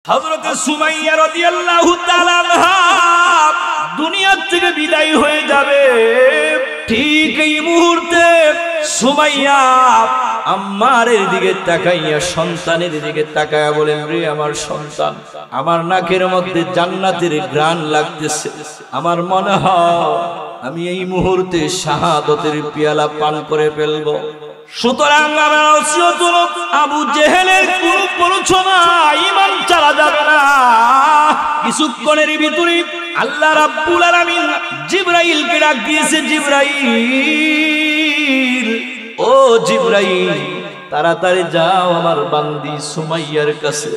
হযরত সুমাইয়া রাদিয়াল্লাহু তাআলা আনহা দুনিয়া থেকে বিদায় হয়ে যাবে। ঠিক এই মুহূর্তে সুমাইয়া আম্মারের দিকে তাকাইয়া সন্তানের দিকে তাকায়া বলেন, রে আমার সন্তান, আমার নাকের মধ্যে জান্নাতের ঘ্রাণ লাগতেছে। আমার মনে হয় আমি এই মুহূর্তে শাহাদাতের পেয়ালা পান করে ফেলবো। সুতরাং আমার ওসিয়ত হলো, আবু জেহেলের কোন প্ররোচনা ঈমান চালা যাবে না। কিছুক্ষণের ভিতরে আল্লাহ রাব্বুল আলামিন জিবরাইলকে ডাক দিয়েছে, জিবরাইল, ও জিবরাইল, তাড়াতাড়ি যাও আমার বান্দি সুমাইয়ার কাছে।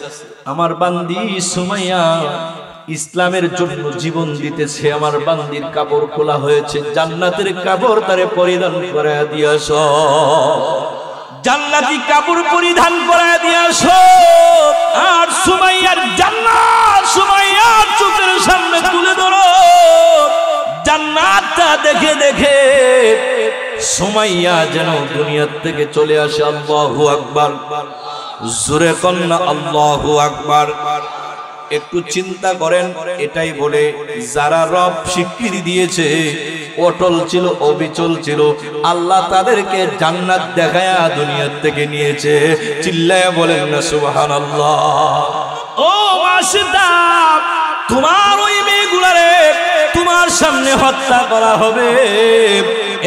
আমার বান্দি সুমাইয়া ইসলামের জন্য জীবন দিতেছে। আমার বান্দির কাপড় খোলা হয়েছে, জান্নাতের কাপড় তারে পরিধান করায় দিয়াছ, জান্নাতি কাপড় পরিধান করায় দিয়াছ। আর সুমাইয়ার জান্নাত সুমাইয়ার চোখের সামনে তুলে ধরো। জান্নাতটা দেখে দেখে সুমাইয়া যেন দুনিয়া থেকে চলে আসে। আল্লাহু আকবার, জোরে কন্না আল্লাহু আকবার। একটু চিন্তা করেন, এটাই বলে যারা রব স্বীকৃতি দিয়েছে, অটল ছিল, অবিচল ছিল, আল্লাহ তাদেরকে জান্নাত দেখায়া দুনিয়া থেকে নিয়েছে। চিল্লায়া বলেন না সুবহানাল্লাহ। ও মাশিদা, তোমার ওই মেয়েগুলারে তোমার সামনে হত্যা করা হবে।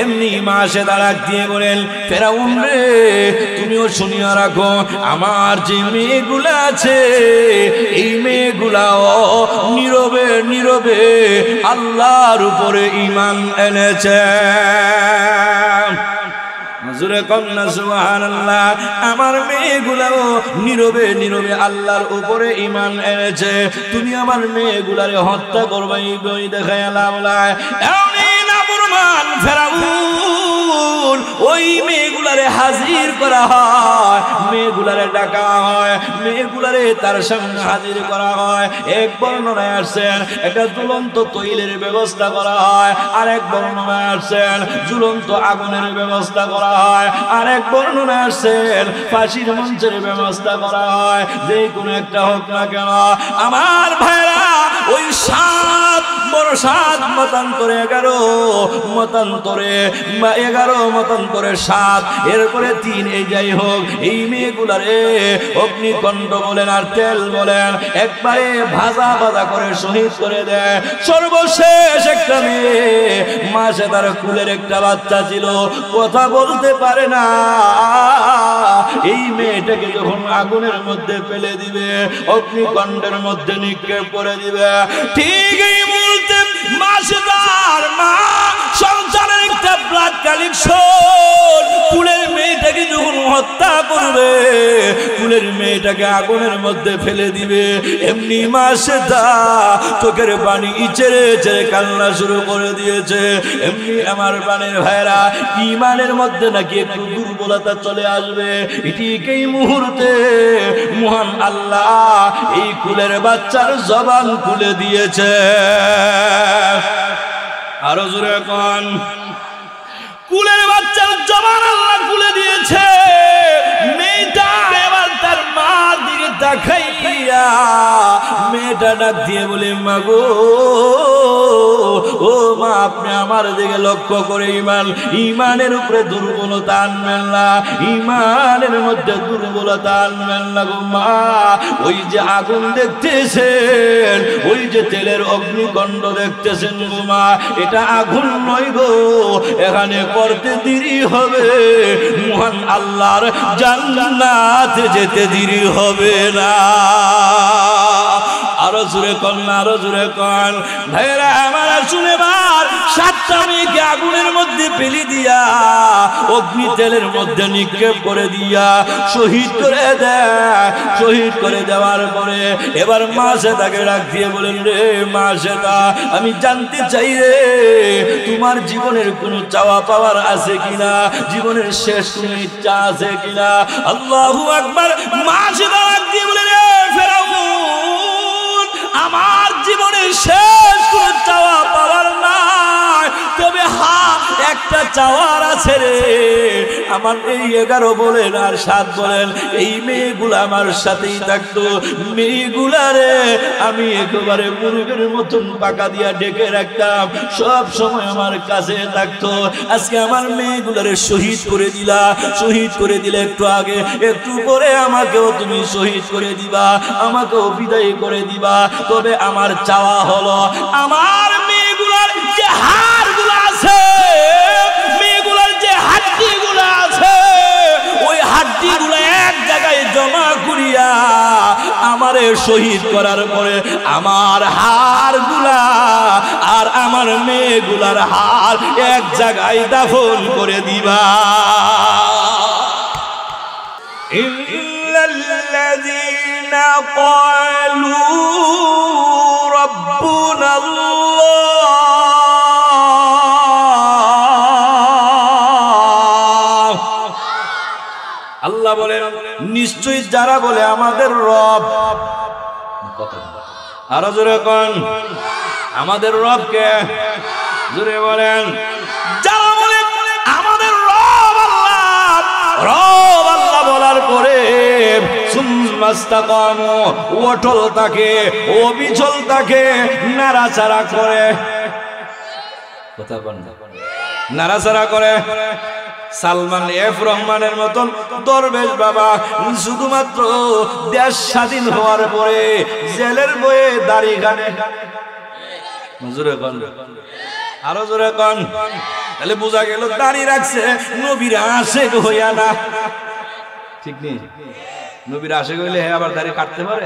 এমনি মাসে ডাক দিয়ে বলেন, ফেরাউন রে, তুমিও শুনিয়া রাখো, আমার যে মেয়েগুলা আছে এই মেয়েগুলাও নীরবে নীরবে আল্লাহর উপরে ঈমান এনেছে। জোরে কন্না সুবহানাল্লাহ। আমার মেয়েগুলাও নীরবে নীরবে আল্লাহর উপরে ঈমান এনেছে। তুমি আমার মেয়েগুলারে হত্যা করবে এই বই দেখায় লাভ নাই। এমনি নাফরমান ফেরাউন ওই মেয়েগুলারে হাজির করা হয়, মেয়েগুলারে ডাকা হয়, মেয়েগুলারে তার সামনে হাজির করা হয়। এক বর্ণনায় আসছেন একটা ঝুলন্ত তৈলের ব্যবস্থা করা হয়, আর এক বর্ণনায় আসছেন ঝুলন্ত আগুনের ব্যবস্থা করা হয়, আর এক বর্ণনায় আসছেন ফাঁসির মঞ্চের ব্যবস্থা করা হয়। যে কোনো একটা হোক না কেন আমার ভাইরা, ওই 7 মতান্তরে 11 মতান্তরে 11 মতান্তরে 7, এরপরে 3, এই যাই হোক, এই মেয়েগুলারে অগ্নিকণ্ড বলেন আর তেল বলেন একবারে ভাজা ভাজা করে শহীদ করে দেয়। সর্বশেষ একটা মেয়ে, মাসে তার কুলের একটা বাচ্চা ছিল, কথা বলতে পারে না। এই মেয়েটাকে যখন আগুনের মধ্যে ফেলে দিবে, অগ্নিকণ্ডের মধ্যে নিক্ষেপ করে দিবে, ঠিক এই মুহূর্তে মাসেদার মা সন্তানের একটা ব্লাড কালেকশন, কুলের মেয়েটাকে যখন হত্যা করবে, কুলের মেয়েটাকে আগুনের মধ্যে ফেলে দিবে, এমনি মাসেদা চোখের পানি ইচেরে ইচেরে কান্না শুরু করে দিয়েছে। এমনি আমার প্রাণের ভাইরা, ঈমানের মধ্যে নাকি একটু দুর্বলতা চলে আসবে। ঠিক এই মুহূর্তে মহান আল্লাহ এই কুলের বাচ্চার জবান খুলে দিয়েছে। আরো জোরে কোন, কুলের বাচ্চার জবান আল্লাহ খুলে দিয়েছে। মেয়েটা এবার তার মার দিকে তাকাইয়া মেয়েটা ডাক দিয়ে বলে, মা গো, ও মা, আপনি আমার দিকে লক্ষ্য করে ঈমানের উপরে দুর্বলতা আনবেন না, ঈমানের মধ্যে দুর্বলতা আনবেন না গো মা। ওই যে আগুন দেখতেছেন, ওই যে তেলের অগ্নিকণ্ড দেখতেছেন গো মা, এটা আগুন নয় গো, এখানে করতে দেরি হবে, মহান আল্লাহর জান্নাতে যেতে দেরি হবে না। আরো জোরে কন, আরো জোরে কন ভাইরা আমার, শুনেবার 7টা মেয়েকে আগুনের মধ্যে ফেলে দিয়া, অগ্নি তেলের মধ্যে নিক্ষেপ করে দিয়া শহীদ করে দেয়। শহীদ করে দেওয়ার পরে এবার মা সেটাকে ডাক দিয়ে বলেন, রে মা সেটা, আমি জানতে চাই রে, তোমার জীবনের কোনো চাওয়া পাওয়ার আছে কিনা, জীবনের শেষ কোনো ইচ্ছা আছে কিনা? আল্লাহু আকবার। মা সেটা ডাক দিয়ে বলে, রে ফেরাউন, আমার জীবনের শেষ কোনো চাওয়া পাওয়ার নাই, তবে হ্যাঁ, একটা চাওয়ার আছে রে। আমার এই 11 বলেন আর 7 বলেন, এই মেয়েগুলা আমার সাথেই থাকতো। মেয়েগুলা রে আমি একেবারে মুরগের মতন পাকা দিয়া ডেকে রাখতাম, সব সময় আমার কাছে থাকতো। আজকে আমার মেয়েগুলারে শহীদ করে দিলা, শহীদ করে দিলে একটু আগে, একটু পরে আমাকেও তুমি শহীদ করে দিবা, আমাকেও বিদায় করে দিবা। তবে আমার চাওয়া হলো আমার মেয়েগুলার যে হাড়গুলো আছে, মেয়েগুলার যে হাড্ডিগুলো আছে, ওই হাড্ডিগুলো এক জায়গায় জমা করিয়া আমারে শহীদ করার পরে আমার হাড়গুলা আর আমার মেয়েগুলার হাড় এক জায়গায় দাফন করে দিবা। ইল্লাল্লাযীনা ক্বালু রাব্বুনাল্লাহ, আল্লাহ বলেন নিশ্চয়ই যারা বলে আমাদের রব, আরো জোরে কোন আমাদের রব কে, জোরে বলেন, যারা বলে আমাদের রব আল্লাহ, রব আল্লাহ বলার পরে সুম্মাস্তাকামু অটল থাকে, অবিচল থাকে, নাড়াচাড়া করে, কথা বলেন নাড়াচাড়া করে। সালমান এফ রহমানের মতন দরবেশ বাবা শুধুমাত্র দেশ স্বাধীন হওয়ার পরে জেলের বয়ে দাড়ি গানে, জোরে কোন আরো জোরে কোন, তাহলে বোঝা গেল দাড়ি রাখছে নবীর আশেক হইয়া না, ঠিক নেই? নবীর আশেক হইলে হে আবার দাড়ি কাটতে পারে?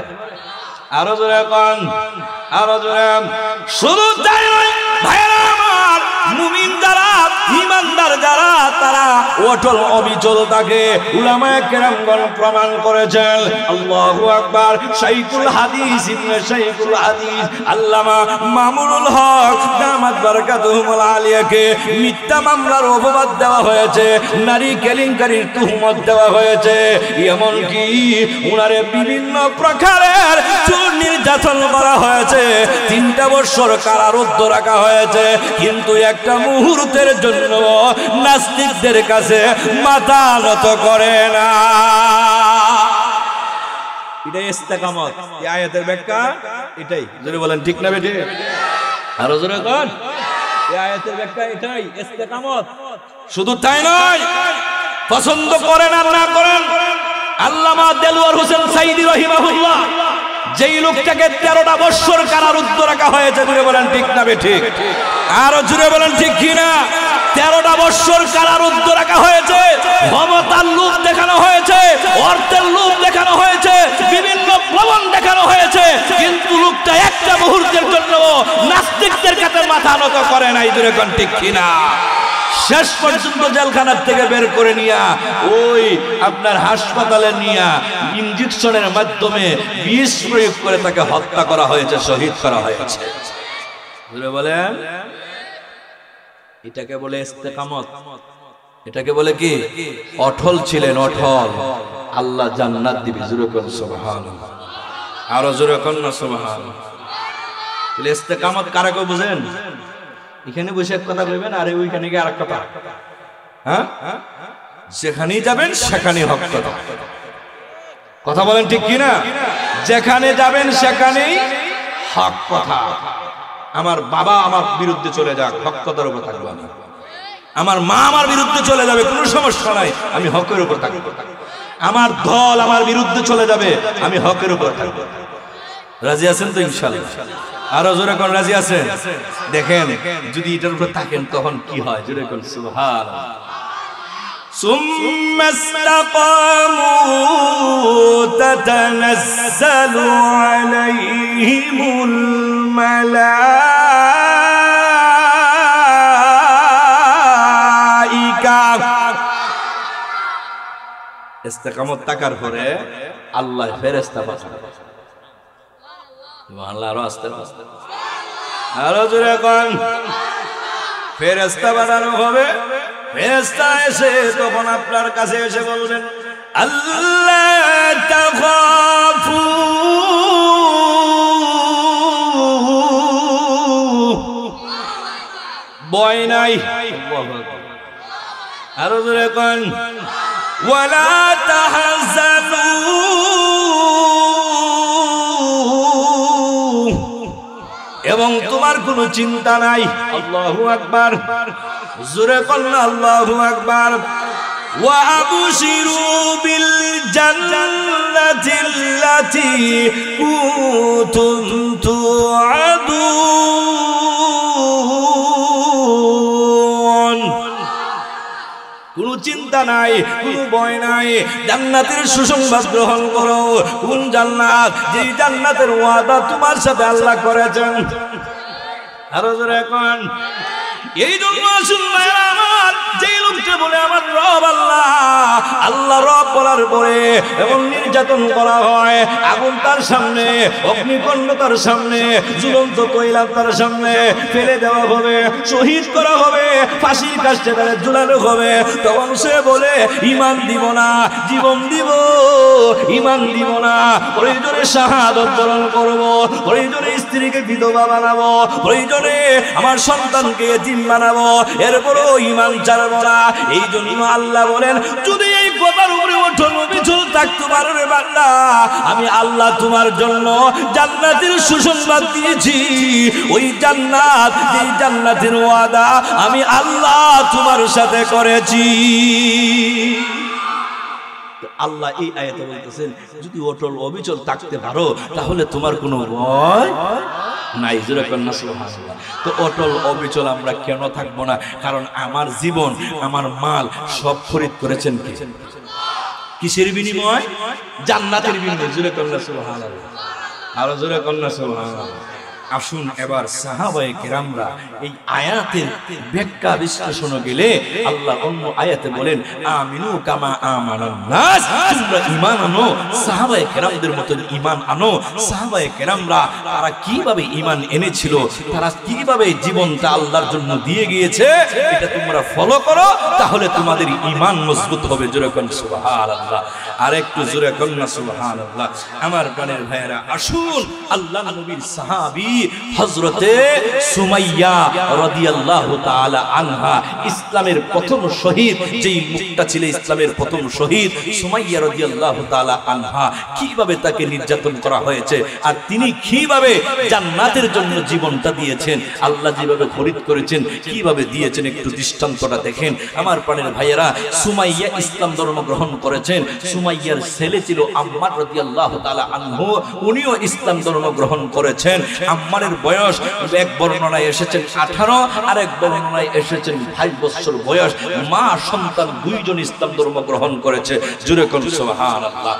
আরো জোরে কোন, আরো জোরে। শুধু তাই নয় ভাইরা আমার, মুমিন যারা, ঈমানদার যারা, তারা অটল অবিচল থাকে। উলামায়ে কেরামগণ প্রমাণ করেছেন। আল্লাহু আকবার। শাইখুল হাদিস ইবনে শাইখুল হাদিস আল্লামা মামুনুল হক দামাত বারাকাতুহুল আলিয়াকে মিথ্যা মামলার অপবাদ দেওয়া হয়েছে, নারী কেলেঙ্কারির তুহমত দেওয়া হয়েছে, এমনকি উনারে বিভিন্ন প্রকারের চুর নির্যাতন করা হয়েছে, 3টা বছর কারারুদ্ধ রাখা হয়েছে। কিন্তু একটা মুহূর্তের জন্য নাস্তিকদের কাছে মাথা নত করে না। এটাই ইস্তেকামত। এই আয়াতের ব্যাখ্যা এটাই, জোরে বলেন ঠিক না বেঠিক? আরো জোরে কোন, এই আয়াতের ব্যাখ্যা এটাই ইস্তেকামত। শুধু তাই নয়, পছন্দ করেন আর না করেন, আল্লামা দেলওয়ার হোসেন সাইদি রাহিমাহুল্লাহ যেই লোকটাকে 13টা বছর কারারুদ্ধ রাখা হয়েছে, জুড়ে বলেন ঠিক না বেঠিক? আরো জুড়ে বলেন ঠিক কিনা? 13টা বছর কারারুদ্ধ রাখা হয়েছে, ক্ষমতার লোভ দেখানো হয়েছে, অর্থের লোভ দেখানো হয়েছে, বিভিন্ন প্রবণ দেখানো হয়েছে, কিন্তু লোকটা একটা মুহূর্তের জন্য নাস্তিকদের কাছে মাথা নত করে নাই, জুড়ে কোন ঠিক কিনা? শেষ পর্যন্ত জেলখানার থেকে বের করে নিয়া ওই আপনার হাসপাতালে নিয়া ইনজেকশনের মাধ্যমে বিষ প্রয়োগ করে তাকে হত্যা করা হয়েছে, শহীদ করা হয়েছে। বলেন এটাকে বলে ইস্তেকামত, এটাকে বলে কি? অটল ছিলেন, অটল। আল্লাহ জান্নাত দিবে, জোরে কোন সুবহানাল্লাহ। আরো জোরে কোন না সুবহানাল্লাহ। তাহলে ইস্তেকামত কারা কো বুঝেন? এখানে বসে এক কথা বলবেন, আরে ওইখানে গিয়ে আরেক কথা। হ্যাঁ, যেখানেই যাবেন সেখানেই হক কথা। কথা বলেন ঠিক কিনা? যেখানে যাবেন সেখানেই হক কথা। আমার বাবা আমার বিরুদ্ধে চলে যাক, হক কথার উপর থাকবো আমি। আমার মা আমার বিরুদ্ধে চলে যাবে, কোনো সমস্যা নাই, আমি হকের উপর থাকবো। আমার দল আমার বিরুদ্ধে চলে যাবে, আমি হকের উপর থাকবো। রাজি আছেন তো ইনশাআল্লাহ? আরো জোরে কোন রাজি আছেন? দেখেন যদি এটার উপর থাকেন তখন কি হয়, জোরে কোন সুবহানাল্লাহ। সুম্মাস্তাকামু তাতানাজ্জালু আলাইহিমুল মালাইকা। ইস্তেকামত থাকার পরে আল্লাহ ফেরেশতা পাঠান। সুবহানাল্লাহ। আরো আস্তে আস্তে, আরো জোরে কোন। ফেরেশতা পাঠানো হবে, ফেরেশতা এসে তখন আপনার কাছে এসে বলবেন, আল্লাহ তাখাফু ভয় নাই, আরো জোরে কোন ওয়ালা তাহজানু এবং তোমার কোনো চিন্তা নাই আল্লাহু আকবার জোরে কোন আল্লাহু আকবার ওয়া আবশিরু বিল জান্নাতিল্লাতী কুনতুম তুআদুন কোনো চিন্তা নাই কোনো ভয় নাই জান্নাতের সুসংবাদ গ্রহণ করো কোন জান্নাত যেই জান্নাতের ওয়াদা তোমার সাথে আল্লাহ করেছেন আরো জোরে এখন এই জন্য আসুন ভাইরা আমার যেই লোকটা বলে আমার রব আল্লাহ আল্লাহ রব বলার পরে এবং নির্যাতন করা হয় আগুন তার সামনে অগ্নিকুণ্ড তার সামনে ঝুলন্ত কয়লা তার সামনে ফেলে দেওয়া হবে শহীদ করা হবে ফাঁসির কাস্টে তারে ঝুলানো হবে তখন সে বলে ঈমান দিব না জীবন দিব ঈমান দিব না প্রয়োজনে শাহাদাত বরণ করব প্রয়োজনে স্ত্রীকে বিধবা বানাবো প্রয়োজনে আমার সন্তানকে এতিম বানাবো এরপরও ঈমান ছাড়বো না এই জন্য আল্লাহ বলেন যদি এই কথার উপরে ওঠন অবিচল থাকতে পারো রে বান্দা আমি আল্লাহ তোমার জন্য জান্নাতের সুসংবাদ দিয়েছি ওই জান্নাত যেই জান্নাতের ওয়াদা আমি আল্লাহ তোমার সাথে করেছি আল্লাহ এই আয়াতে বলতেছেন যদি অটল অবিচল থাকতে পারো তাহলে তোমার কোনো ভয় নাই জোরে কন্যা সুবহানাল্লাহ তো অটল অবিচল আমরা কেন থাকবো না কারণ আমার জীবন আমার মাল সব খরিদ করেছেন কি কিসের বিনিময় জান্নাতের বিনিময়ে জোরে কন্যা সুবহানাল্লাহ আরো জোরে কন্যা সুবহানাল্লাহ আসুন এবার সাহাবায়ে কেরামরা এই আয়াতের ব্যাখ্যা বিশ্লেষণ গেলে আল্লাহ অন্য আয়াতে বলেন আমিনু কামা আমানান নাস তোমরা ঈমান আনো সাহাবায়ে কেরামদের মত ঈমান আনো সাহাবায়ে কেরামরা তারা কিভাবে ঈমান এনেছিল তারা কিভাবে জীবনটা আল্লাহর জন্য দিয়ে গিয়েছে এটা তোমরা ফলো করো তাহলে তোমাদের ঈমান মজবুত হবে জোরে কোন সুবহানাল্লাহ আর একটু জোরে কোন সুবহানাল্লাহ আমার প্রাণের ভাইরা আসুন আল্লাহ নবীর সাহাবী হযরতে সুমাইয়া রাদিয়াল্লাহু তাআলা আনহা ইসলামের প্রথম শহীদ যেই মুক্তা ছিল ইসলামের প্রথম শহীদ সুমাইয়া রাদিয়াল্লাহু তাআলা আনহা কিভাবে তাকে নির্যাতন করা হয়েছে আর তিনি কিভাবে জান্নাতের জন্য জীবনটা দিয়েছেন আল্লাহ যেভাবে খরিদ করেছেন কিভাবে দিয়েছেন একটু দৃষ্টান্তটা দেখেন আমার প্রাণের ভাইয়েরা সুমাইয়া ইসলাম ধর্ম গ্রহণ করেছেন সুমাইয়ার ছেলে ছিল আম্মার রাদিয়াল্লাহু তাআলা আনহু উনিও ইসলাম ধর্ম গ্রহণ করেছেন আম্মারের বয়স এক বর্ণনায় এসেছেন 18 আর এক বর্ণনায় এসেছেন 22 বছর বয়স মা সন্তান দুইজন ইসলাম ধর্ম গ্রহণ করেছে জোরে কোন সুবহানাল্লাহ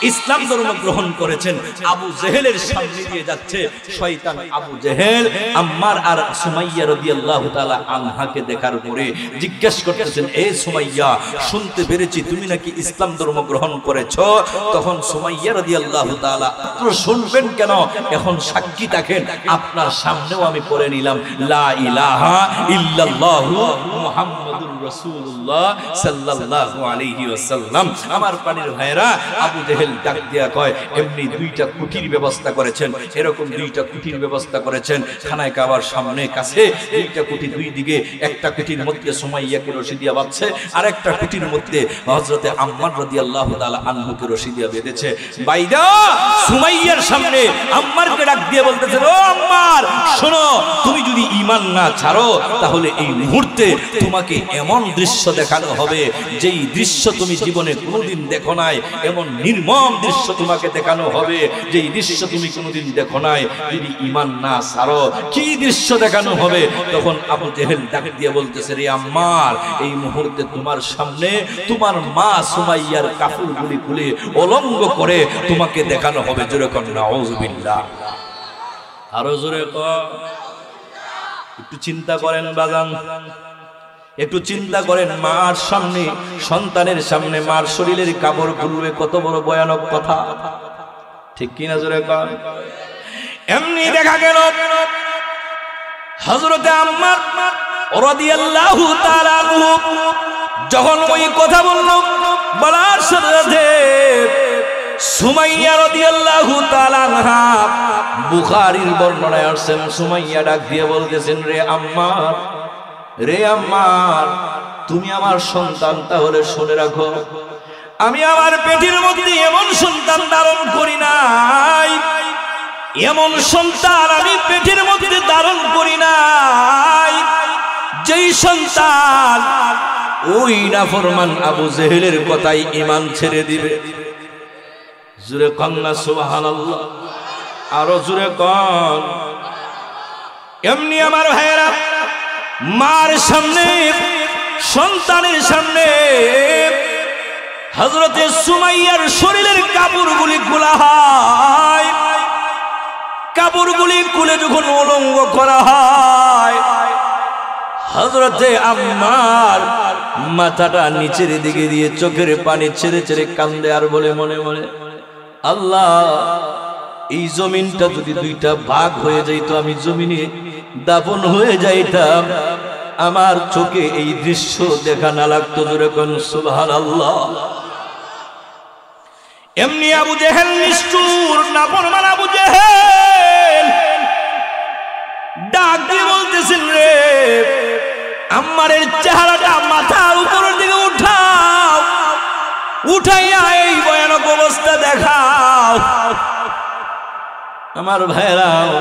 ইসলাম ধর্ম গ্রহণ করেছেন আবু জেহেলের সামনে দিয়ে যাচ্ছে শয়তান আবু জেহেল আম্মার আর সুমাইয়া রাদিয়াল্লাহু তাআলা আনহাকে দেখার পরে জিজ্ঞেস করতেছেন এ সুমাইয়া শুনতে পেরেছি তুমি নাকি ইসলাম ধর্ম গ্রহণ করেছো তখন সুমাইয়া রাদিয়াল্লাহু তাআলা শুনবেন কেন এখন সাক্ষী থাকেন আপনার সামনেও আমি পড়ে নিলাম লা ইলাহা ইল্লাল্লাহু মুহাম্মাদুর রাসূলুল্লাহ সাল্লাল্লাহু আলাইহি ওয়াসাল্লাম আমার প্রাণের ভাইরা আবু জেহেল ডাক দিয়া কয় এমনি দুইটা কুটির ব্যবস্থা করেছেন এরকম দুইটা কুটির ব্যবস্থা করেছেন খানায় কাবার সামনে কাছে দুইটা কুটি দুই দিকে একটা কুটির মধ্যে সুমাইয়াকে রশি দিয়া বাঁধছে আর একটা কুটির মধ্যে হযরতে আম্মার রাদিয়াল্লাহু তাআলা আনহুকে রশি দিয়া বেঁধেছে বাইদা সুমাইয়ার সামনে আম্মারকে ডাক দিয়ে বলতেছে ও আম্মার শোনো তুমি যদি ঈমান না ছাড়ো তাহলে এই মুহূর্তে তোমাকে এমন দৃশ্য দেখানো হবে যেই দৃশ্য তুমি জীবনে কোনোদিন দেখো নাই এমন নির্মম দৃশ্য তোমাকে দেখানো হবে যেই দৃশ্য তুমি কোনোদিন দেখো নাই যদি ঈমান না ছাড়ো কি দৃশ্য দেখানো হবে তখন আবু জেহেল ডাক দিয়ে বলতেছে রে আম্মার এই মুহূর্তে তোমার সামনে তোমার মা সুমাইয়ার কাপড়গুলি খুলে অলঙ্গ করে তোমাকে দেখানো হবে জোরে কোন নাউযুবিল্লাহ আরো জোরে একটু চিন্তা করেন বাজান একটু চিন্তা করেন মার সামনে সন্তানের সামনে মার শরীরের কাপড় খুলবে কত বড় ভয়ানক কথা ঠিক কিনা জোরে কর এমনি দেখা গেল হযরতে আম্মার রাদিয়াল্লাহু তাআলা আনহু যখন ওই কথা বলল বলার সাথে সুমাইয়া রাদিয়াল্লাহু তাআলা আনহা বুখারীর বর্ণনায় আসেন সুমাইয়া ডাক দিয়ে বলতেছেন রে আম্মার রে আম্মার, তুমি আমার সন্তান, তাহলে শুনে রাখো, আমি আমার পেটের মধ্যে এমন সন্তান ধারণ করি নাই, এমন সন্তান আমি পেটের মধ্যে ধারণ করি নাই যেই সন্তান ওই নাফরমান আবু জেহেলের কথাই ঈমান ছেড়ে দিবে। জোরে কন্না সুবহানাল্লাহ, আরো জোরে কন। এমনি আমার ভাইয়েরা, মার সামনে, সন্তানের সামনে হযরতে সুমাইয়ার শরীরের কাপড়গুলি খোলা হয়, কাপড়গুলি খুলে যখন উলঙ্গ করা হয়, হযরতে আম্মার মাথাটা নিচের দিকে দিয়ে চোখের পানি ছেড়ে ছেড়ে কান্দে আর বলে মনে মনে, আল্লাহ, এই জমিনটা যদি দুইটা ভাগ হয়ে যাইতো, আমি জমিনে দাফন হয়ে যাইতাম, আমার চোখে এই দৃশ্য দেখা না লাগতো। জোরে কোন সুবহানাল্লাহ। এমনি আবু জেহেল নিষ্ঠুর নাফরমান আবু জেহেল ডাক দিয়ে বলতেছেন, রে আম্মারের চেহারাটা মাথার উপরের দিকে উঠাও, উঠাইয়া এই ভয়ানক অবস্থা দেখাও। আমার ভাইরাও,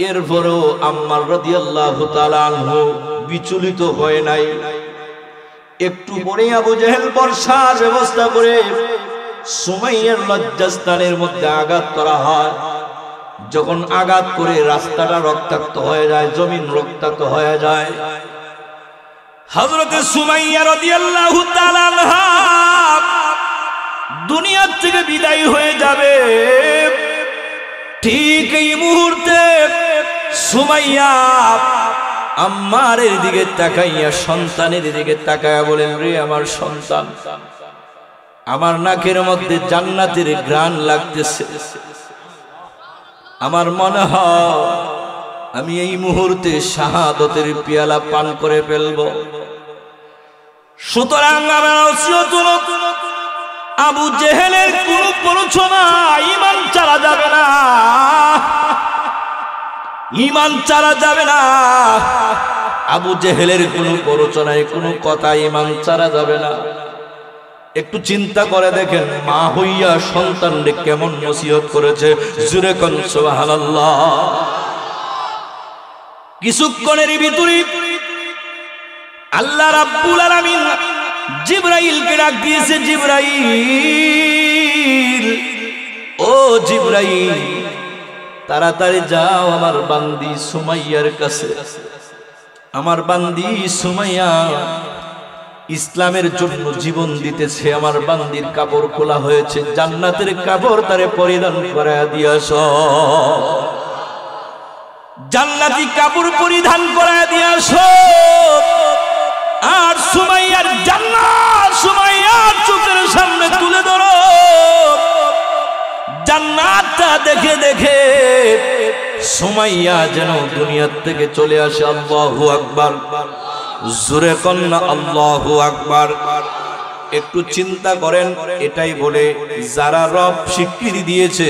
এরপরও আম্মার রাদিয়াল্লাহু তাআলা আনহু বিচলিত হয় নাই। একটু পরে আবু জেহেল বর্ষার ব্যবস্থা করে সুমাইয়ার লজ্জাস্থানের মধ্যে আঘাত করা হয়। যখন আঘাত করে রাস্তাটা রক্তাক্ত হয়ে যায়, জমিন রক্তাক্ত হয়ে যায়, হযরতে সুমাইয়া রাদিয়াল্লাহু তাআলা আনহা দুনিয়া থেকে বিদায় হয়ে যাবে। ঠিক এই মুহূর্তে সুমাইয়া আম্মারের দিকে তাকাইয়া, সন্তানের দিকে তাকাইয়া বলেন, রে আমার সন্তান, আমার নাকের মধ্যে জান্নাতের ঘ্রাণ লাগতেছে, আমার মনে হয় আমি এই মুহূর্তে শাহাদাতের পেয়ালা পান করে ফেলব। সুতরাং আমার ওসিয়ত হলো, আবু জেহেলের কোন প্ররোচনা ঈমান ছাড়া যাবে না, ঈমান ছাড়া যাবে না। আবু জেহেলের কোন প্ররোচনায় কোনো কথা ঈমান ছাড়া যাবে না। একটু চিন্তা করে দেখেন, মা হইয়া সন্তানকে কেমন নসিহত করেছে। জোরে কোন সুবহানাল্লাহ। কিছুক্ষণের ভিতরে আল্লাহ রাব্বুল আলামিন জিবরাইলকে ডাক দিয়েছে, জিবরাইল, ও জিবরাইল, তাড়াতাড়ি যাও আমার বান্দি সুমাইয়ার কাছে। আমার বান্দি সুমাইয়া ইসলামের জন্য জীবন দিতেছে, আমার বান্দির কাপড় খোলা হয়েছে, জান্নাতের কাপড় তারে পরিধান করায়া দিয়াছ, জান্নাতি কাপড় পরিধান করায়া দিয়াছ। আর সুমাইয়ার জান্নাত সুমাইয়ার চোখের সামনে তুলে ধরো। জান্নাতটা দেখে দেখে সুমাইয়া যেন দুনিয়া থেকে চলে আসে। আল্লাহু আকবার, জোরে কন্না আল্লাহু আকবার। একটু চিন্তা করেন, এটাই বলে যারা রব স্বীকৃতি দিয়েছে,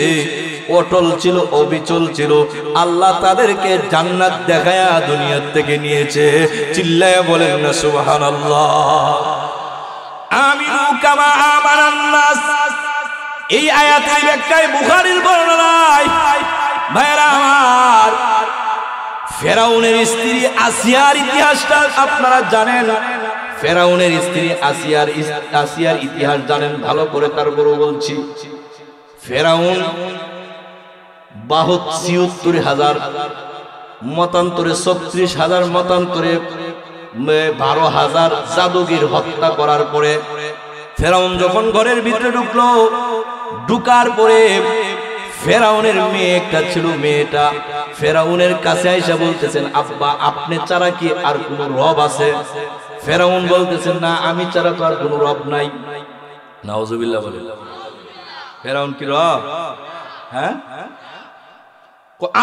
অটল ছিল, অবিচল ছিল, আল্লাহ তাদেরকে জান্নাত দেখায়া দুনিয়া থেকে নিয়েছে। চিল্লায়া বলেন না সুবহানাল্লাহ। আমিনু কামা আমানান নাস, এই আয়াতের ব্যাখ্যায় বুখারীর বর্ণনায় ভাইরা আমার, ফেরাউনের স্ত্রী আসিয়ার ইতিহাসটা আপনারা জানেন। ফেরাউনের স্ত্রী আসিয়ার ইতিহাস জানেন ভালো করে, তারপরে বলছি। ফেরাউন ৭২,০০০ মতান্তরে, ৩৬,০০০ মতান্তরে, ১২,০০০ জাদুগির হত্যা করার পরে ফেরাউন যখন ঘরের ভিতরে ঢুকলো, ঢুকার পরে ফেরাউনের মেয়ে একটা ছিল, মেয়েটা ফেরাউনের কাছে আইসা বলতেছেন, আব্বা, আপনি ছাড়া কি আর কোন রব আছে? ফেরাউন বলতেছেন, না, আমি ছাড়া তো আর কোন রব নাই। নাউজুবিল্লাহ বলে। ফেরাউন কি রব? হ্যাঁ,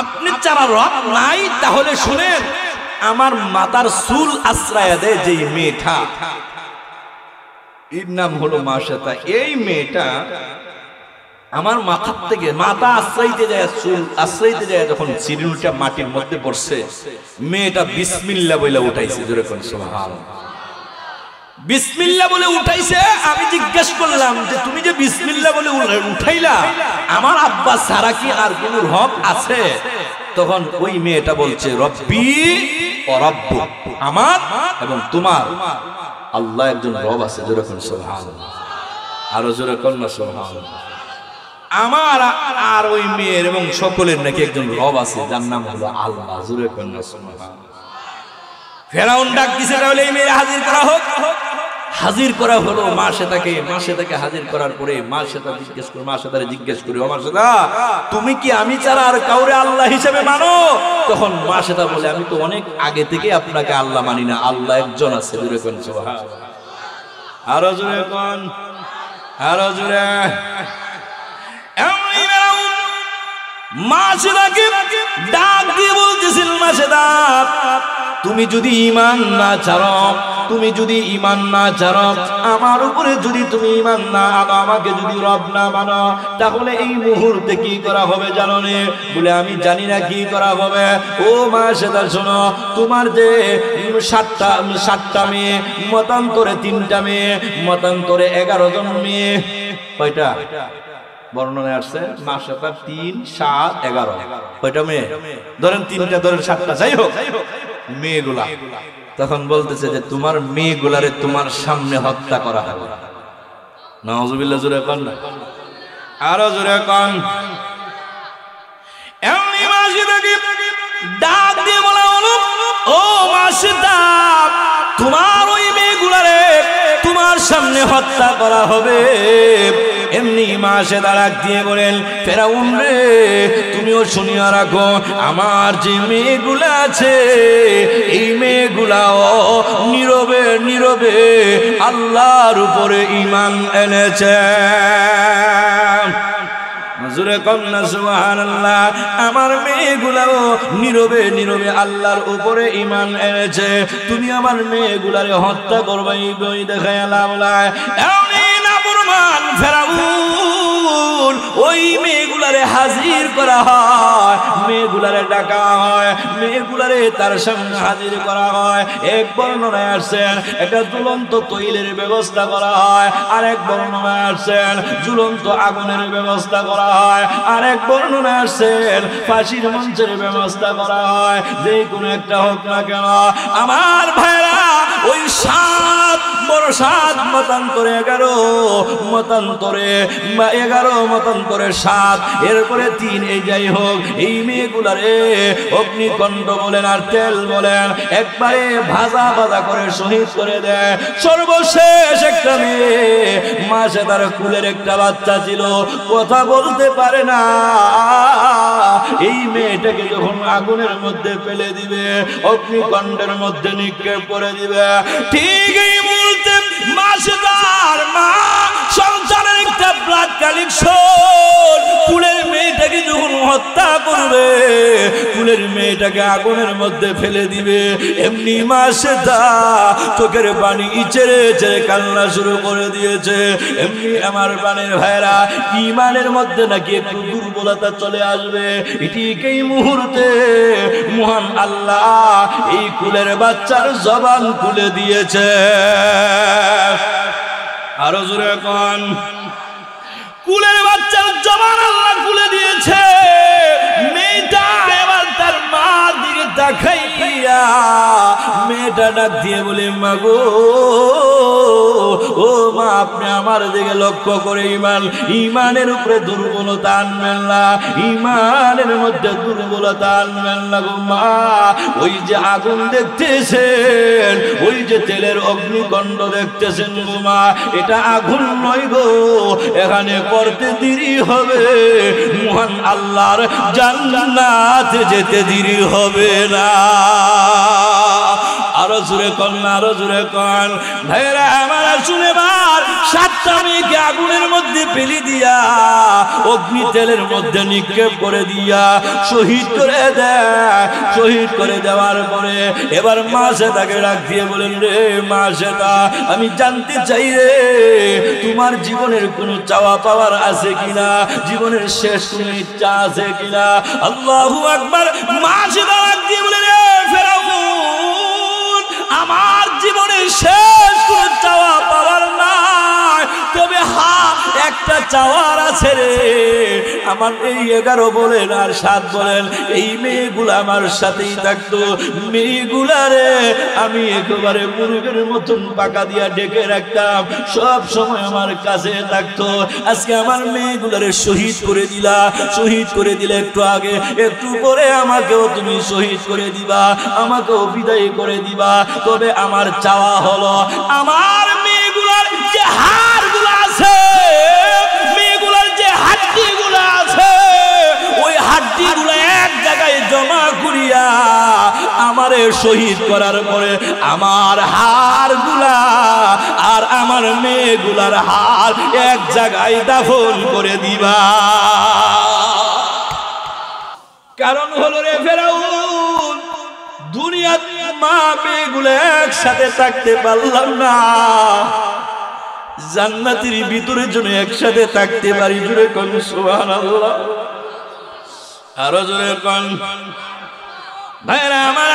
আপনি ছাড়া রব নাই? তাহলে শুনেন, আমার মাতার চুল আশ্রয় দেয় যে মেয়েটা, এর নাম হলো মাশাতা। এই মেয়েটা আমার মাথার থেকে মাথা আশ্রাইতে যায়, চুল আশ্রাইতে যায়, যখন চিরুনিটা মাটির মধ্যে পড়ছে, মেয়েটা বিসমিল্লাহ বলে উঠাইছে। জোরে কোন সুবহানাল্লাহ। বিসমিল্লাহ বলে উঠাইছে। আমি জিজ্ঞেস করলাম যে তুমি যে বিসমিল্লাহ বলে উঠাইলা, আমার আব্বা ছাড়া কি আর কোন রব আছে? তখন ওই মেয়েটা বলছে রব্বি ও রব্বুক, আমার এবং তোমার আল্লাহ একজন রব আছে। জোরে কোন সুবহানাল্লাহ। আরো জোরে কোন সুবহানাল্লাহ। আমার আর ওই মেয়ের এবং সকলের নাকি একজন রব আছে, যার নাম হলো আল্লাহ। জোরে কোন সুবহানাল্লাহ। ফেরাউন ডাক দিছে, তাহলে এই মেয়ে হাজির করা হোক। হাজির করা হলো। মা সেটাকে হাজির করার পরে মা সেটা জিজ্ঞেস করে ও মা সেটা, তুমি কি আমি ছাড়া আর কাউরে আল্লাহ হিসেবে মানো? তখন মা সেটা বলে, আমি তো অনেক আগে থেকে আপনাকে আল্লাহ মানি না, আল্লাহ একজন আছে। জোরে কোন সুবহানাল্লাহ। আরো জোরে কোন, আরো জোরে। মা সেটাকে ডাক দিয়ে বলতেছিল, মা সেটা, তুমি যদি ঈমান না ছাড়ো, তুমি যদি ঈমান না ছাড়ো, আমার উপরে যদি তুমি ঈমান না আনো, আমাকে যদি রব না মানো, তাহলে এই মুহূর্তে কি করা হবে জানো নে? বলে আমি জানি না কি করা হবে। ও মা সেটা শোনো, তোমার যে সাতটা মেয়ে, মতান্তরে 3টা মেয়ে, মতান্তরে 11 জন মেয়ে, কয়টা বর্ণনায় আসছে? মা সেটা 3, 7, 11, কয়টা মেয়ে? ধরেন 3টা, ধরেন 7টা, যাই হোক মেয়েগুলা। তখন বলতেছে যে তোমার মেয়েগুলারে তোমার সামনে হত্যা করা হবে। নাউজুবিল্লাহ। জোরে কোন, আরো জোরে কোন। এমনি মাসিদাকে ডাক দিয়ে বলা হলো, ও মাসিদা, তোমার ওই মেয়েগুলারে তোমার সামনে হত্যা করা হবে। এমনি মা সেটা ডাক দিয়ে বলেন, ফেরাউন রে, তুমিও শুনিয়া রাখো, আমার যে মেয়েগুলা আছে, এই মেয়েগুলাও নীরবে নীরবে আল্লাহর উপরে ঈমান এনেছে। জোরে কোন না সুবহানাল্লাহ। আমার মেয়েগুলাও নীরবে নীরবে আল্লাহর উপরে ঈমান এনেছে। তুমি আমার মেয়েগুলারে হত্যা করবে, এই বই দেখায় লাভ নাই। এমনি নাফরমান ফেরাউন ওই মেয়েগুলারে হাজির করা হয়, মেয়েগুলারে ডাকা হয়, মেয়েগুলারে তার সামনে হাজির করা হয়। এক বর্ণনায় আসছেন একটা ঝুলন্ত তৈলের ব্যবস্থা করা হয়, আরেক বর্ণনায় আসছেন ঝুলন্ত আগুনের ব্যবস্থা করা হয়, আরেক বর্ণনায় আসছেন ফাঁসির মঞ্চের ব্যবস্থা করা হয়। যে কোনো একটা হোক না কেন আমার ভাইরা, ওই 7 মতান্তরে 11, মতান্তরে 11, মতান্তরে 7, এরপরে 3, এই যাই হোক, এই মেয়েগুলারে অগ্নিকণ্ড বলেন আর তেল বলেন একবারে ভাজা ভাজা করে শহীদ করে দেয়। সর্বশেষ একটা মেয়ে, মাসে তার কুলের একটা বাচ্চা ছিল, কথা বলতে পারে না। এই মেয়েটাকে যখন আগুনের মধ্যে ফেলে দিবে, অগ্নিকণ্ডের মধ্যে নিক্ষেপ করে দিবে, ঠিক এই মুহূর্তে মাসেদার মা সন্তানের একটা ব্লাড কালেকশন, কুলের মেয়েটাকে যখন হত্যা করবে, কুলের মেয়েটাকে আগুনের মধ্যে ফেলে দিবে, এমনি মাসেদা চোখের পানি ইচেরে ইচেরে কান্না শুরু করে দিয়েছে। এমনি আমার প্রাণের ভাইরা, ঈমানের মধ্যে নাকি একটু দুর্বলতা চলে আসবে, ঠিক এই মুহূর্তে মহান আল্লাহ এই কুলের বাচ্চার জবান খুলে দিয়েছে। আরো জোরে কোন, কুলের বাচ্চার জবান আল্লাহ খুলে দিয়েছে। মেয়েটা এবার তার মার দিকে তাকাইয়া মেয়েটা ডাক দিয়ে বলে, মা গো, ও মা, আপনি আমার দিকে লক্ষ্য করে ঈমানের উপরে দুর্বলতা আনবেন না, ঈমানের মধ্যে দুর্বলতা আনবেন না গো মা। ওই যে আগুন দেখতেছেন, ওই যে তেলের অগ্নিকণ্ড দেখতেছেন গো মা, এটা আগুন নয় গো, এখানে করতে দেরি হবে, মহান আল্লাহর জান্নাতে যেতে দেরি হবে না। আর আরো জোরে কন না, আরো জোরে কন। ভাইরা আমার শুনেবার, 7টা মেয়েকে আগুনের মধ্যে ফেলে দিয়া, অগ্নি তেলের মধ্যে নিক্ষেপ করে দিয়া শহীদ করে দেয়। শহীদ করে দেওয়ার পরে এবার মা শ্বেতাকে ডাক দিয়ে বলেন, রে মা শ্বেতা, আমি জানতে চাই রে, তোমার জীবনের কোনো চাওয়া পাওয়ার আছে কিনা, জীবনের শেষ কোনো ইচ্ছা আছে কিনা? আল্লাহু আকবার। মা শ্বেতা ডাক দিয়ে বলে, রে ফেরাউন, আমার জীবনের শেষ কোনো চাওয়া পাওয়ার নাই, তবে একটা চাওয়ার আছে রে। আমার এই 11 বলেন আর 7 বলেন, এই মেয়েগুলা আমার সাথেই থাকতো। মেয়েগুলা রে আমি একেবারে মুরগের মতন পাকা দিয়া ডেকে রাখতাম, সব সময় আমার কাছে থাকতো। আজকে আমার মেয়েগুলারে শহীদ করে দিলা। শহীদ করে দিলে একটু আগে, একটু পরে আমাকেও তুমি শহীদ করে দিবা, আমাকেও বিদায় করে দিবা। তবে আমার চাওয়া হলো, আমার মেয়েগুলার যে হাড়গুলো আছে, মেয়েগুলার যে হাড্ডিগুলো আছে, ওই হাড্ডিগুলো এক জায়গায় জমা করিয়া আমারে শহীদ করার পরে আমার হাড়গুলা আর আমার মেয়েগুলার হাড় এক জায়গায় দাফন করে দিবা। কারণ হলো রে ফেরাউন, দুনিয়ার মা মেয়েগুলো একসাথে থাকতে পারলাম না, জান্নাতের ভিতরে জন্য একসাথে থাকতে পারি। জোরে কোন সুবহানাল্লাহ, আরো জোরে কোন। ভাইরা আমার,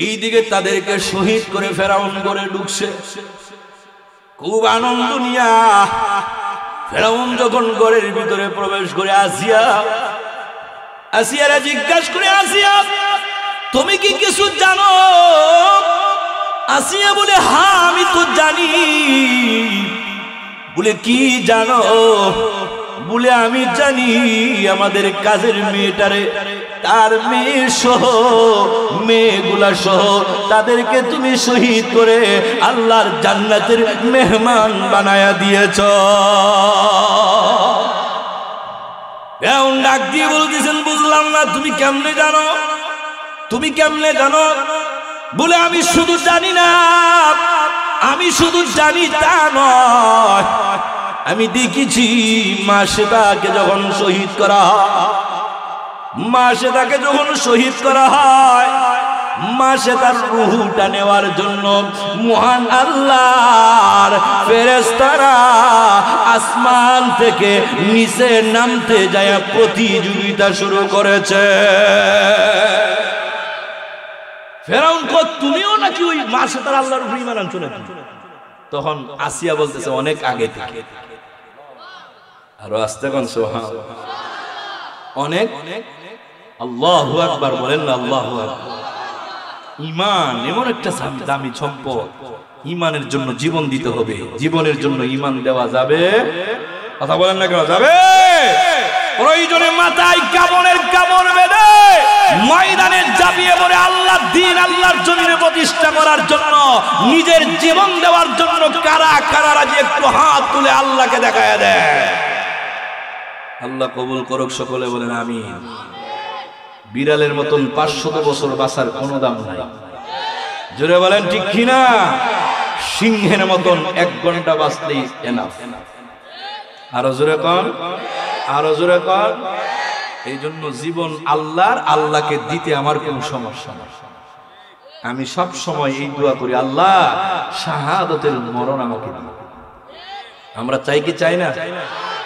এই দিকে তাদেরকে শহীদ করে ফেরাউন করে ঢুকছে, খুব আনন্দ নিয়া। ফেরাউন যখন ঘরের ভিতরে প্রবেশ করে, আসিয়ারা জিজ্ঞাসা করে, আসিয়া তুমি কি কিছু জানো? আসিয়া বলে, হ্যাঁ আমি তো জানি। বলে কি জানো? বলে আমি জানি আমাদের কাজের মেয়েটারে, তার মেয়ে সহ, মেয়েগুলা সহ তাদেরকে তুমি শহীদ করে আল্লাহর জান্নাতের মেহমান বানায়া দিয়েছ। এমন ডাক দিয়ে বলতেছেন, বুঝলাম না তুমি কেমনে জানো, তুমি কেমনে জানো? বলে আমি শুধু জানি না, আমি শুধু জানি তা নয়, আমি দেখেছি মা শ্বেতাকে যখন শহীদ করা হয়, মা শ্বেতাকে যখন শহীদ করা হয়, মা শ্বেতার রূহটা নেওয়ার জন্য মহান আল্লাহর ফেরেশতারা আসমান থেকে নিচে নামতে যায় প্রতিযোগিতা শুরু করেছে। ফেরাউন কো, তুমিও নাকি ওই মা শ্বেতার আল্লাহর উপর ঈমান আনছো নাকি? তখন আসিয়া বলতেছে, অনেক আগে থেকে। আরো আস্তে কোন সুবহানাল্লাহ, অনেক। আল্লাহু আকবার বলেন না, আল্লাহু আকবার। ঈমান এমন একটা দামি সম্পদ, ঈমানের জন্য জীবন দিতে হবে। জীবনের জন্য ঈমান দেওয়া যাবে? কথা বলেন না কেন? যাবে। প্রয়োজনে মাথায় কামনের কামড় বেঁধে ময়দানে ঝাঁপিয়ে পড়ে আল্লাহর দ্বীন, আল্লাহর জমিনে প্রতিষ্ঠা করার জন্য, নিজের জীবন দেওয়ার জন্য কারা কারা রাজি একটু হাত তুলে আল্লাহকে দেখায় দেয়। আল্লাহ কবুল করুক, সকলে বলেন আমিন। বিড়ালের মতন 500 বছর বাঁচার কোনো দাম নাই, জোরে বলেন ঠিক কিনা? সিংহের মতন 1 ঘন্টা বাঁচলেই এনাফ। আরো জোরে কর, আরো জোরে কর। এই জন্য জীবন আল্লাহর, আল্লাহকে দিতে আমার কোনো সমস্যা না। আমি সব সময় এই দোয়া করি, আল্লাহ শাহাদাতের মরণ আমাকে দিন। আমরা চাই কি চাই না?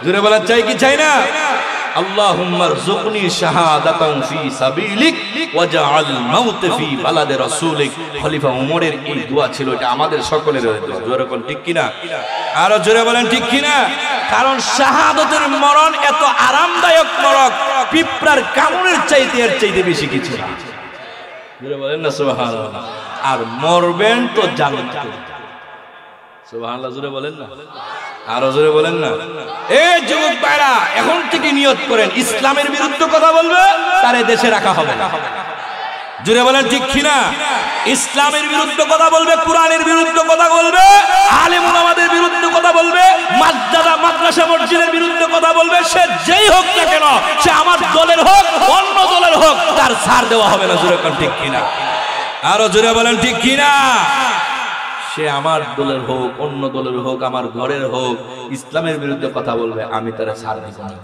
জোরে বলেন, চাই কি চাই না? আল্লাহুম্মা রযুকনি শাহাদাতান ফি সাবিলিক ওয়াজআল মাউত ফি বালাদে রাসূলিক। খলিফা ওমরের এই দোয়া ছিল, এটা আমাদের সকলের দোয়া। জোরে বলেন ঠিক কিনা? আরো জোরে বলেন ঠিক কিনা? কারণ শাহাদাতের মরণ এত আরামদায়ক মরণ, পিঁপড়ার কামড়ের চাইতে এর চাইতে বেশি কিছু না। জোরে বলেন না সুবহানাল্লাহ। আর মরবেন তো জান্নাতে। সুবহানাল্লাহ, জোরে বলেন না, আরো জোরে বলেন না। এই যুবক ভাইরা, এখন থেকে নিয়ত করেন, ইসলামের বিরুদ্ধে কথা বলবে তারে দেশে রাখা হবে না। জুড়ে বলেন ঠিক কিনা? ইসলামের বিরুদ্ধে কথা বলবে, কোরআনের বিরুদ্ধে কথা বলবে, আলেম ওলামাদের বিরুদ্ধে কথা বলবে, মাদ্রাসা মাদ্রাসা মসজিদের বিরুদ্ধে কথা বলবে, সে যেই হোক না কেন, সে আমার দলের হোক অন্য দলের হোক, তার ছাড় দেওয়া হবে না। জুড়ে বলেন ঠিক কিনা? আরো জুড়ে বলেন ঠিক কিনা? সে আমার দলের হোক অন্য দলের হোক, আমার ঘরের হোক, ইসলামের বিরুদ্ধে কথা বলবে, আমি তারা ছাড় দিব না।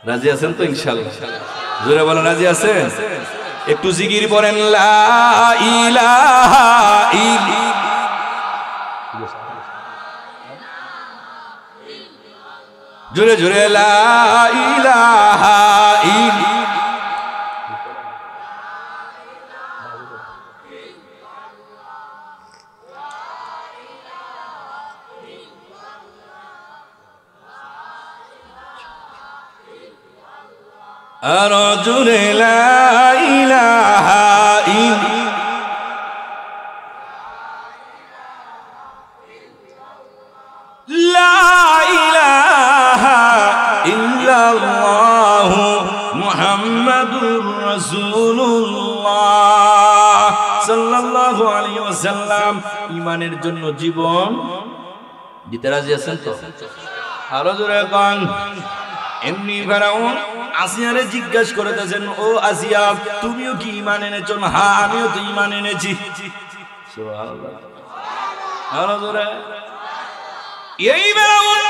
রাজি আছেন তো ইনশাআল্লাহ? জোরে বলেন রাজি আছেন? একটু জিকির পড়েন, লা ইলাহা ইল্লাল্লাহ। জোরে জোরে লা ইলাহা ইল্লাল্লাহ। আরো জোরে লা ইলাহা ইল্লাল্লাহু মুহাম্মাদুর রাসূলুল্লাহ সাল্লাল্লাহু আলাইহি ওয়াসাল্লাম। ঈমানের জন্য জীবন দিতে রাজি আছেন তো? আরো জোরে কোন। এমনি ফেরাউন আসিয়ারে জিজ্ঞাসা করেছেন, ও আসিয়া তুমিও কি ঈমান এনেছো? হ্যাঁ আমিও তো ঈমান এনেছি। সুবহানাল্লাহ। আরো জোরে। এই ফেরাউন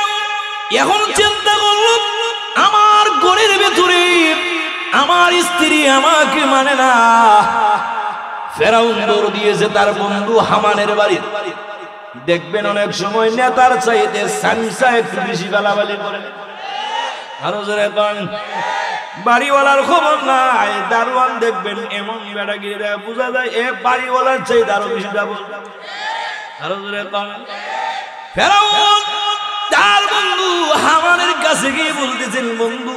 এখন চিন্তা করল, আমার ঘরের ভেতরে আমার স্ত্রী আমাকে মানে না। ফেরাউন দৌড় দিয়েছে তার বন্ধু হামানের বাড়ি। দেখবেন অনেক সময় নেতার চাইতে সামসা একটু বেশি গালাগালি করে। আরো জোরে কোন। বাড়িওয়ালার খবর নাই, দারোয়ান দেখবেন এমন বেটাগিরা বোঝা যায় এ বাড়িওয়ালার চাইতে আরো বেশি যাব। আরো জোরে কোন। ফেরাউন তার বন্ধু হামানের কাছে গিয়ে বলতেছেন, বন্ধু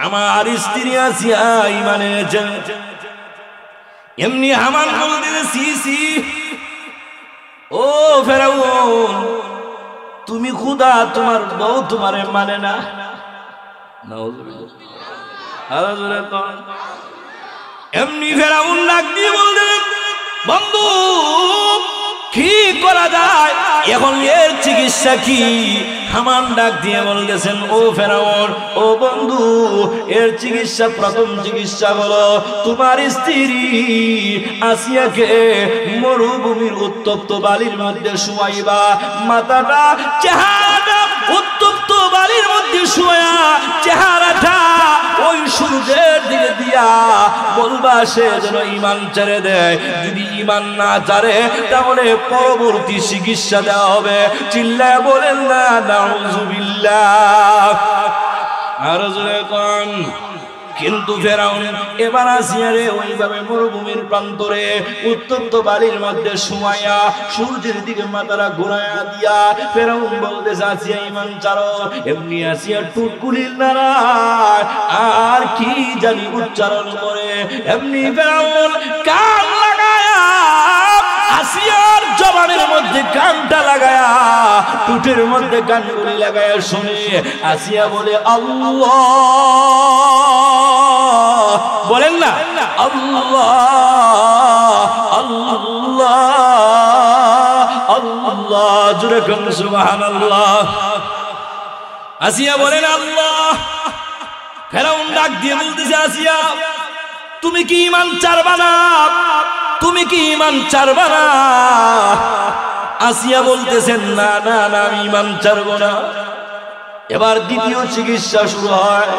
আমার স্ত্রী আসিয়া ঈমান এনেছে। এমনি হামান বলতেছে, সি সি ও ফেরাউন, তুমি খুদা তোমার বউ তোমারে মানে না। এমনি ফেরাউন ডাক দিয়ে বললেন, বন্ধু কি করা যায় এখন, এর চিকিৎসা কি? হামান ডাক দিয়ে বলতেছেন, ও ফেরাউন ও বন্ধু, এর চিকিৎসা প্রথম চিকিৎসা হলো তোমার স্ত্রী আসিয়াকে মরুভূমির উত্তপ্ত বালির মধ্যে শুয়াইবা, মাথাটা চেহারাটা উত্তপ্ত বালির মধ্যে শুয়া চেহারাটা ওই সূর্যের দিকে দিয়া বলবা সে যেন ঈমান ছেড়ে দেয়। যদি ঈমান না ছাড়ে তাহলে পরবর্তী চিকিৎসা দেওয়া হবে। চিল্লায় বলেন না নাউযুবিল্লাহ। আর জোরে কোন। কিন্তু ফেরাউন এবার আসিয়ারে ওইভাবে মরুভূমির প্রান্তরে উত্তপ্ত বালির মধ্যে শুয়াইয়া সূর্যের দিকে মাথাটা ঘুরাইয়া দিয়া ফেরাউন বলতেছে, আসিয়া ঈমান ছাড়ো। এমনি আসিয়া টুটকুলির নাড়ায় আর কি জানি উচ্চারণ করে। এমনি ফেরাউন কান লাগায়া আসিয়ার জবানের মধ্যে কানটা লাগায়া টুটের মধ্যে কানগুলি লাগায়া শুনে আসিয়া বলে, আল্লাহ। বলেন না আল্লাহ আল্লাহ আল্লাহ। জোরে কোন সুবহানাল্লাহ। আসিয়া বলেন আল্লাহ। ফেরাউন ডাক দিয়ে বলতেছে, আসিয়া তুমি কি ঈমান ছাড়বা না? তুমি কি ঈমান ছাড়বা না? আসিয়া বলতেছেন, না না না আমি ঈমান ছাড়বো না। এবার দ্বিতীয় চিকিৎসা শুরু হয়।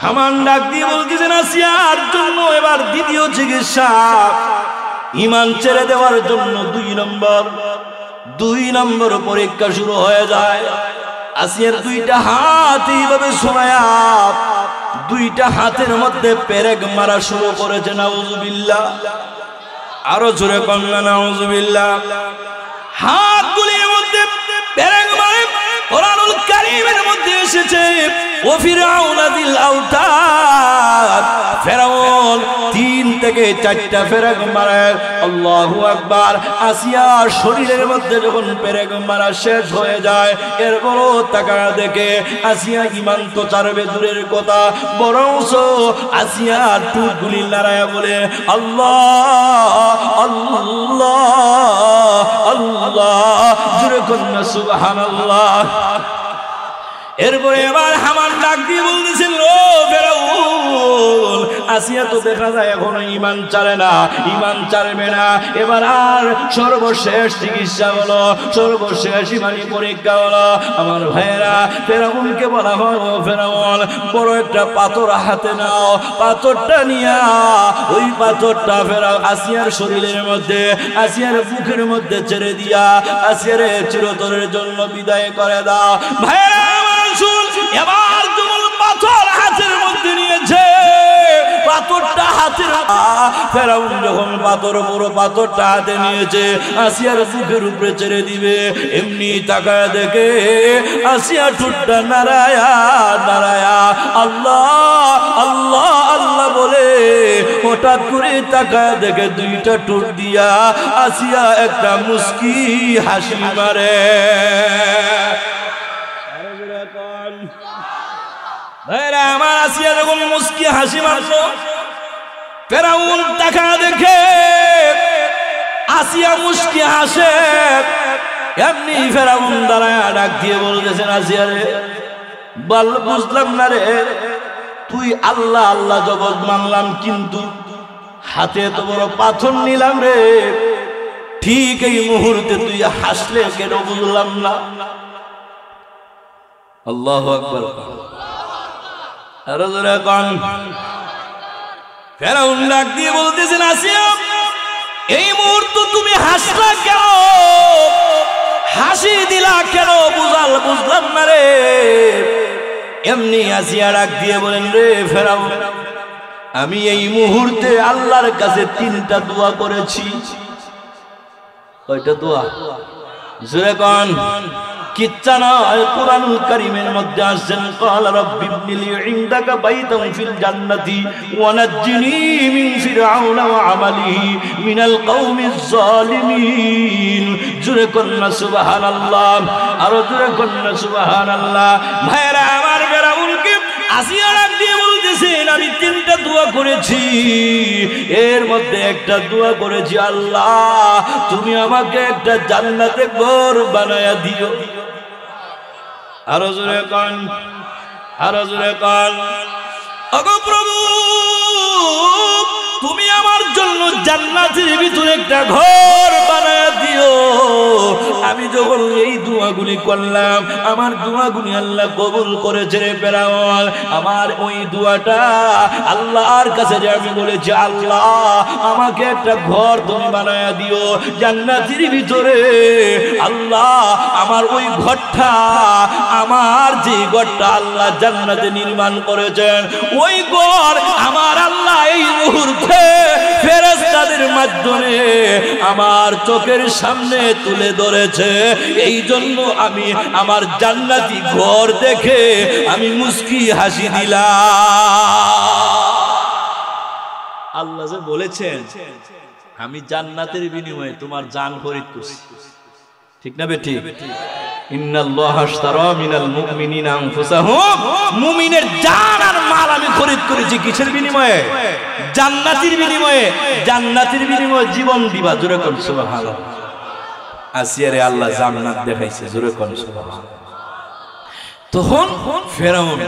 হামান ডাক দিয়ে বলতেছেন, আসিয়ার জন্য এবার দ্বিতীয় চিকিৎসা, ঈমান ছেড়ে দেওয়ার জন্য 2 নম্বর পরীক্ষা শুরু হয়ে যায়। আসিয়ার 2টা হাত এইভাবে শোনায়া 2টা হাতের মধ্যে পেরেক মারা শুরু করেছে। নাউযুবিল্লাহ। আরো জোরে কন্যা নাউযুবিল্লাহ। হাতগুলির মধ্যে পেরেক মারে। কোরআনুল কারীমের মধ্যে এসেছে, ও ফিরআউনা যিল আওতাদ, ফেরাউন 3 থেকে 4টা পেরেক মারে। আল্লাহু আকবার। আসিয়ার শরীরের মধ্যে যখন পেরেক মারা শেষ হয়ে যায়, এরপরও তাকায়া দেখে আসিয়া ঈমান তো ছাড়বে দূরের কথা, বরঞ্চ আসিয়ার ঠোঁটগুলি নাড়ায়া বলে আল্লাহ আল্লাহ আল্লাহ, জোরে কন্যা সুবহানাল্লাহ। এরপরে এবার হামান ডাক দিয়ে বলতেছেন, ও ফেরাউন, আসিয়া তো দেখা যায় এখনো ঈমান ছাড়ে না, ঈমান ছাড়বে না। এবার আর সর্বশেষ চিকিৎসা হলো, সর্বশেষ ঈমানি পরীক্ষা হলো। আমার ভাইয়েরা, ফেরাউনকে বলা হয়, ও ফেরাউন, বড় একটা পাথর হাতে নাও, পাথরটা নিয়া ওই পাথরটা ফেরাও আসিয়ার শরীরের মধ্যে, আসিয়ার বুকের মধ্যে ছেড়ে দিয়া আসিয়ার চিরতরের জন্য বিদায় করে দাও। ভাইয়েরা, এবার যখন পাথর হাতের মধ্যে নিয়েছে, পাথরটা হাতে, ফেরাউন যখন বড় পাথরটা হাতে নিয়েছে আসিয়ার বুকের উপরে ছেড়ে দিবে, এমনি তাকায় দেখে আসিয়া ঠোঁটটা নাড়ায়া নাড়ায়া আল্লাহ আল্লাহ আল্লাহ বলে, হঠাৎ করে তাকায় দেখে 2টা ঠোঁট দিয়া আসিয়া একটা মুস্কি হাসি মারে। আমার আসিয়া যখন মুস্কি হাসি মারলো, ফেরাউন টাকা দেখে আসিয়া মুস্কি হাসে, এমনি ফেরাউন দাঁড়ায় ডাক দিয়ে বলতেছেন, আসিয়া রে, বুঝলাম না রে, তুই আল্লাহ আল্লাহ জগৎ মানলাম, কিন্তু হাতে তো বড় পাথর নিলাম রে, ঠিক এই মুহূর্তে তুই হাসলে কেন বুঝলাম না। আল্লাহু আকবার। ফেরাউন ডাক দিয়ে বলতেছেন, আসিয়া, এই মুহূর্তে তুমি হাসলা কেন, হাসি দিলা কেন, বুঝলাম না রে। এমনি আসিয়া ডাক দিয়ে বলেন, রে ফেরাউন, আমি এই মুহূর্তে আল্লাহর কাছে 3টা দোয়া করেছি। কয়টা দোয়া? জোরে কোন। কিচ্ছা নয়, কুরআনুল কারীমের মধ্যে আসেন, ক্বালা রাব্বি ইবনিলি ইনদাকা বাইতান ফিল জান্নাতি ওয়া নাজ্জিনি মিন ফিরআউনা ওয়া আমালিহি মিনাল কওমিজ জালিমিন। জোরে কন্না সুবহানাল্লাহ, আর জোরে কন্না সুবহানাল্লাহ। ভাইরা আমার, ফেরাউনকে আসিয়া ডাক দিয়ে বলতেছেন, আমি 3টা দোয়া করেছি, এর মধ্যে একটা দোয়া করেছি, আল্লাহ তুমি আমাকে একটা জান্নাতে ঘর বানায়া দিও। আরো জোরে কান, আরো জোরে কান। ওগো প্রভু, তুমি আমার জন্য জান্নাতের ভিতরে একটা ঘর বানায়া দিও। আমি যখন এই দোয়াগুলি করলাম, আমার দোয়াগুলি আল্লাহ কবুল করেছে রে ফেরাউন। আমার ওই দোয়াটা আল্লাহর কাছে যে আমি বলেছি, আল্লাহ আমাকে একটা ঘর তুমি বানায়া দিও জান্নাতের ভিতরে। আল্লাহ আমার ওই ঘরটা, আমার যে ঘরটা আল্লাহ জান্নাতে নির্মাণ করেছেন, ওই ঘর আমার আল্লাহ এই মুহূর্তে ফেরেশতাদের মাধ্যমে আমার চোখের সামনে তুলে ধরেছে। এই জন্য আমি আমার জান্নাতি ঘর দেখে আমি মুস্কি হাসি দিলাম। আল্লাহ যে বলেছেন, আমি জান্নাতের বিনিময়ে তোমার জান খরিদ করছি, ঠিক না বেটি? ইন্নাল্লাহা আশতারা মিনাল মুমিনিনা আনফুসাহুম, মুমিনের জান আর মাল আমি খরিদ করেছি কিসের বিনিময়ে? জান্নাতের বিনিময়ে। জান্নাতের বিনিময়ে জীবন দিবা। জোরে কোন সুবহানাল্লাহ। আসিয়ারে আল্লাহ জান্নাত দেখাইছে। জোরে কোন সুবহানাল্লাহ। তখন ফেরাউন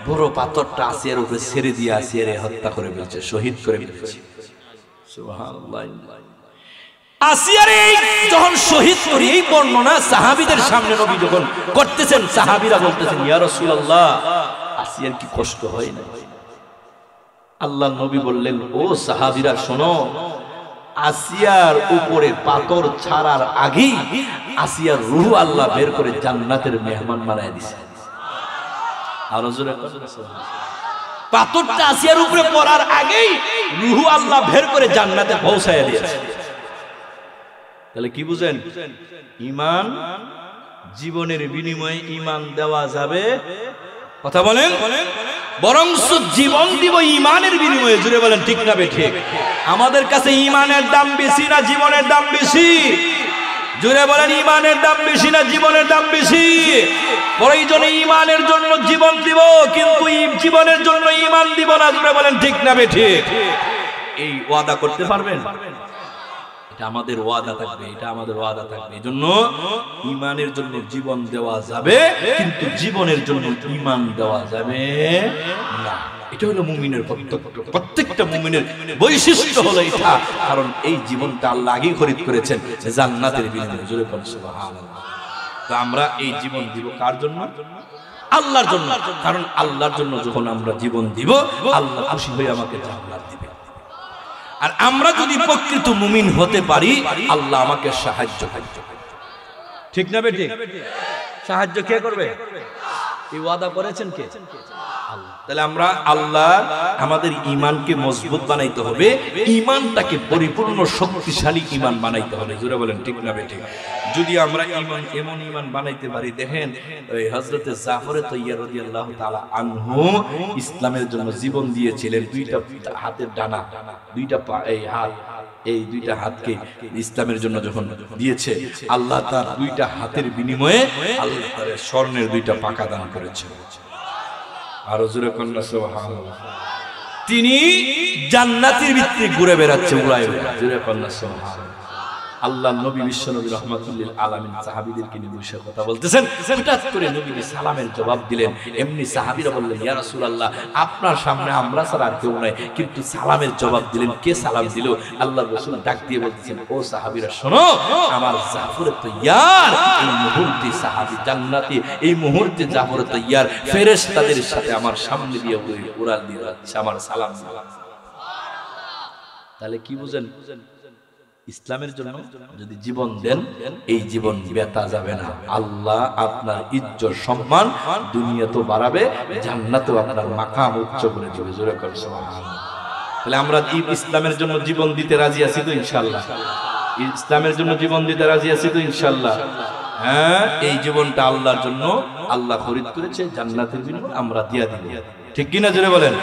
বড় পাথরটা আসিয়ার উপরে ছেড়ে দিয়ে আসিয়ারে হত্যা করে ফেলছে, শহীদ করে ফেলছে। সুবহানাল্লাহ। আসিয়ারে যখন শহীদ করি, এই বর্ণনা সাহাবীদের সামনে নবী যখন করতেছেন, সাহাবীরা বলতেছেন, ইয়া রাসূলুল্লাহ, আসিয়ার কি কষ্ট হয় না? আল্লাহ নবী বললেন, ও সাহাবীরা শোনো, আসিয়ার উপরে পাথর ছাড়ার আগেই আসিয়ার রূহ আল্লাহ বের করে জান্নাতের মেহমান বানায় দিয়েছে। আর জোরে পাথরটা আসিয়ার উপরে পড়ার আগেই রূহ আল্লাহ বের করে জান্নাতে পৌঁছায় দিয়েছে। তাহলে কি বুঝেন? ঈমান জীবনের বিনিময়ে ঈমান দেওয়া যাবে। কথা বলেন, বরং জীবন দিব ঈমানের বিনিময়ে। জুড়ে বলেন ঠিক না ঠিক? আমাদের কাছে ঈমানের দাম বেশি না জীবনের দাম বেশি? জুড়ে বলেন ঈমানের দাম বেশি না জীবনের দাম বেশি? প্রয়োজনে ঈমানের জন্য জীবন দিব, কিন্তু জীবনের জন্য ঈমান দিব না। জুড়ে বলেন ঠিক না ঠিক? এই ওয়াদা করতে পারবেন? এটা আমাদের ওয়াদা থাকবে, এটা আমাদের ওয়াদা থাকবে। এজন্য ঈমানের জন্য জীবন দেওয়া যাবে, কিন্তু জীবনের জন্য ঈমান দেওয়া যাবে না। এটা হলো মুমিনের প্রত্যেকটা মুমিনের বৈশিষ্ট্য হলো এটা। কারণ এই জীবনটা আল্লাহ আগেই খরিদ করেছেন জান্নাতের বিনিময়ে। জোরে বলেন সুবহানাল্লাহ। তো আমরা এই জীবন দিব কার জন্য? আল্লাহর জন্য। কারণ আল্লাহর জন্য যখন আমরা জীবন দিব, আল্লাহ খুশি হয়ে আমাকে জান্নাত দিবে। আর আমরা যদি প্রকৃত মুমিন হতে পারি, আল্লাহ আমাকে সাহায্য করবে। ঠিক না বেঠিক? সাহায্য কে করবে? এই ওয়াদা করেছেন কে? আল্লাহ। তাহলে আমরা আল্লাহ আমাদের ঈমানকে মজবুত বানাইতে হবে, ঈমানটাকে পরিপূর্ণ শক্তিশালী ঈমান বানাইতে হবে। জোরে বলেন ঠিক না বেঠিক? যদি আমরা ঈমান এমন ঈমান বানাইতে পারি, দেখেন ওই হযরতে জাফর তাইয়ার রাদিয়াল্লাহু তাআলা আনহু ইসলামের জন্য জীবন দিয়েছিলেন। দুইটা হাতের ডানা, দুইটা পা, এই হাত, এই দুইটা হাতকে ইসলামের জন্য যখন দিয়েছে, আল্লাহ তার দুইটা হাতের বিনিময়ে আল্লাহ তার স্বর্ণের দুইটা পাকা দান করেছে। আরো জোরে কন্যা সুবহানাল্লাহ। তিনি জান্নাতের ভিতরে ঘুরে বেড়াচ্ছে উড়ায় উড়ায়। জোরে কন্যা সুবহানাল্লাহ। আল্লাহ নবী বিশ্ব নবী রাহমাতুল লিল আলামিন সাহাবীদেরকে নিয়ে বসে কথা বলতেছেন। হঠাৎ করে নবীজি সালামের জবাব দিলেন। এমনি সাহাবীরা বললেন, ইয়া রাসূলুল্লাহ, আপনার সামনে আমরা ছাড়া আর কেউ নাই, কিন্তু সালামের জবাব দিলেন। কে সালাম দিল? আল্লাহর রাসূল ডাক দিয়ে বলতেছেন, ও সাহাবীরা শোনো, আমার জাফর তাইয়ার এই মুহূর্তে সাহাবী জান্নাতি, এই মুহূর্তে জাফর তাইয়ার ফেরেশতাদের সাথে আমার সামনে দিয়ে উড়াল দিয়ে যাচ্ছে আমার সালাম। তাহলে কি বুঝেন? ইসলামের জন্য যদি জীবন দেন, এই জীবন বেতা যাবে না। আল্লাহ আপনার ইজ্জত সম্মান দুনিয়াতেও বাড়াবে, জান্নাতেও আপনার মাকাম উচ্চ করে দিবে। জোরে করে সুবহানাল্লাহ। তাহলে আমরা ইসলামের জন্য জীবন দিতে রাজি আছি তো ইনশাআল্লাহ? ইসলামের জন্য জীবন দিতে রাজি আছি তো ইনশাআল্লাহ? হ্যাঁ, এই জীবনটা আল্লাহর জন্য আল্লাহ খরিদ করেছে, জান্নাতের বিনিময়ে আমরা দিয়া দিব। ঠিক কিনা জোরে বলেন?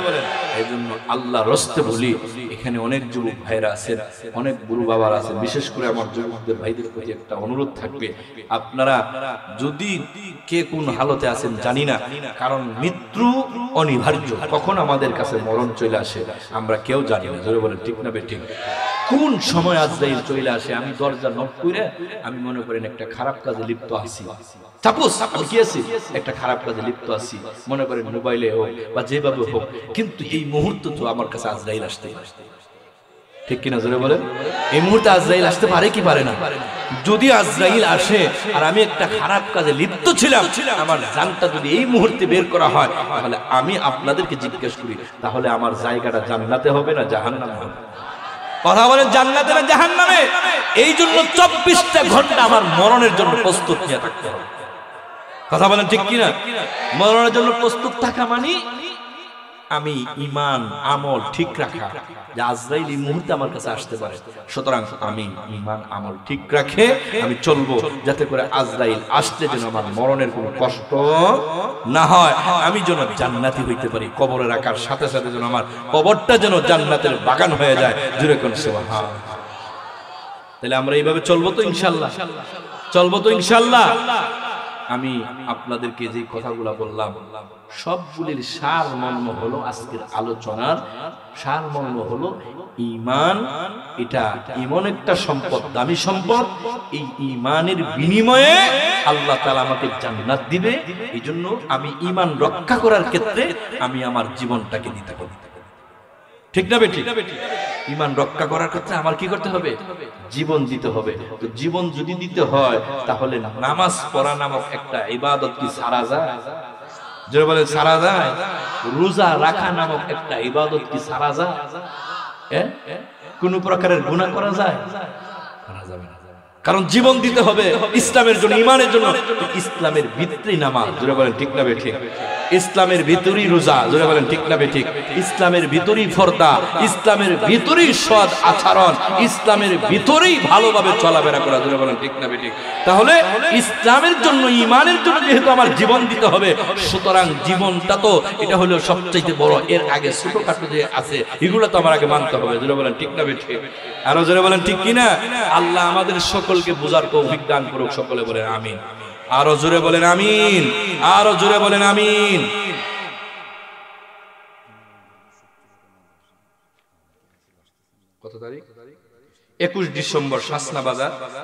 এই জন্য আল্লাহ রস্তে বলি, এখানে অনেক যুবক ভাইরা আছেন, অনেক গুরু বাবার আছেন, বিশেষ করে আমার যুবকদের ভাইদের প্রতি একটা অনুরোধ থাকবে, আপনারা যদি কে কোন হালতে আছেন জানি না, কারণ মৃত্যু অনিবার্য, কখন আমাদের কাছে মরণ চলে আসে আমরা কেউ জানি না। জোরে বলেন ঠিক না বেঠিক? কোন সময় আজরাইল চলে আসে, আমি দরজা নক করে আমি মনে করেন একটা খারাপ কাজে লিপ্ত আছি, সাপোজ আমি কি আছি একটা খারাপ কাজে লিপ্ত আছি, মনে করেন মোবাইলে হোক বা যেভাবে হোক, কিন্তু এই মুহূর্তে তো আমার কাছে আজরাইল আসতে পারে। ঠিক কিনা জোরে বলেন? এই মুহূর্তে আজরাইল আসতে পারে কি পারে না? যদি আজরাইল আসে আর আমি একটা খারাপ কাজে লিপ্ত ছিলাম, আমার জানটা যদি এই মুহূর্তে বের করা হয়, তাহলে আমি আপনাদেরকে জিজ্ঞেস করি, তাহলে আমার জায়গাটা জান্নাতে হবে না জাহান্নামে হবে? কথা বলেন, জান্নাতে না জাহান্নামে? এই জন্য 24টা ঘন্টা আমার মরণের জন্য প্রস্তুত নিয়ে থাকতে হবে। কথা বলেন ঠিক কিনা? মরণের জন্য প্রস্তুত থাকা মানে আমি ঈমান আমল ঠিক রাখা, যে আজরাইল এই মুহূর্তে আমার কাছে আসতে পারে, সুতরাং আমি ঈমান আমল ঠিক রাখে আমি চলবো, যাতে করে আজরাইল আসলে যেন আমার মরণের কোনো কষ্ট না হয়, আমি যেন জান্নাতি হইতে পারি। কবরে রাখার সাথে সাথে যেন আমার কবরটা যেন জান্নাতের বাগান হয়ে যায়। জোরে কোন সুবহানাল্লাহ। তাহলে আমরা এইভাবে চলবো তো ইনশাআল্লাহ? চলবো তো ইনশাআল্লাহ? আমি আপনাদেরকে যে কথাগুলো বললাম সবগুলির সারমর্ম হলো, আজকের আলোচনার সারমর্ম হলো ঈমান। এটা এমন একটা সম্পদ, দামি সম্পদ, এই ঈমানের বিনিময়ে আল্লাহ তাআলা আমাকে জান্নাত দিবে। এই জন্য আমি ঈমান রক্ষা করার ক্ষেত্রে আমি আমার জীবনটাকে দিতে হবে। ঠিক না বেঠিক? ঈমান রক্ষা করার ক্ষেত্রে আমার কি করতে হবে? জীবন দিতে হবে। তো জীবন যদি দিতে হয়, তাহলে নামাজ পড়া নামক একটা ইবাদত কি ছাড়া যায়? যারা বলে ছাড়া যায়। রোজা রাখা নামক একটা ইবাদত কি ছাড়া যায়? কোন প্রকারের গুনাহ করা যায়? করা যাবে না। কারণ জীবন দিতে হবে ইসলামের জন্য, ঈমানের জন্য। ইসলামের ভিত্তি নামাজ। যারা বলেন ঠিক না বেঠিক? ইসলামের ভিতরই রোজা, জোরে বলেন ঠিক না বেঠিক, ইসলামের ভিতরই পর্দা, ইসলামের ভিতরই সৎ আচরণ, ইসলামের ভিতরেই ভালোভাবে চলাফেরা করা, জোরে বলেন ঠিক না বেঠিক। তাহলে ইসলামের জন্য, ইমানের জন্য যেহেতু আমার জীবন দিতে হবে, সুতরাং জীবনটা তো এটা হলো সবচাইতে বড়। এর আগে ছোটখাটো যে আছে এগুলো তো আমার আগে মানতে হবে, জোরে বলেন ঠিক না বেঠিক, আরো জোরে বলেন ঠিক কিনা। আল্লাহ আমাদের সকলকে বোঝার তৌফিক দান করুক, সকলে বলেন আমিন, আরো জোরে বলেন আমিন, আরো জোরে বলেন আমিন। কত তারিখ? 21 ডিসেম্বর, শাসনা বাজার।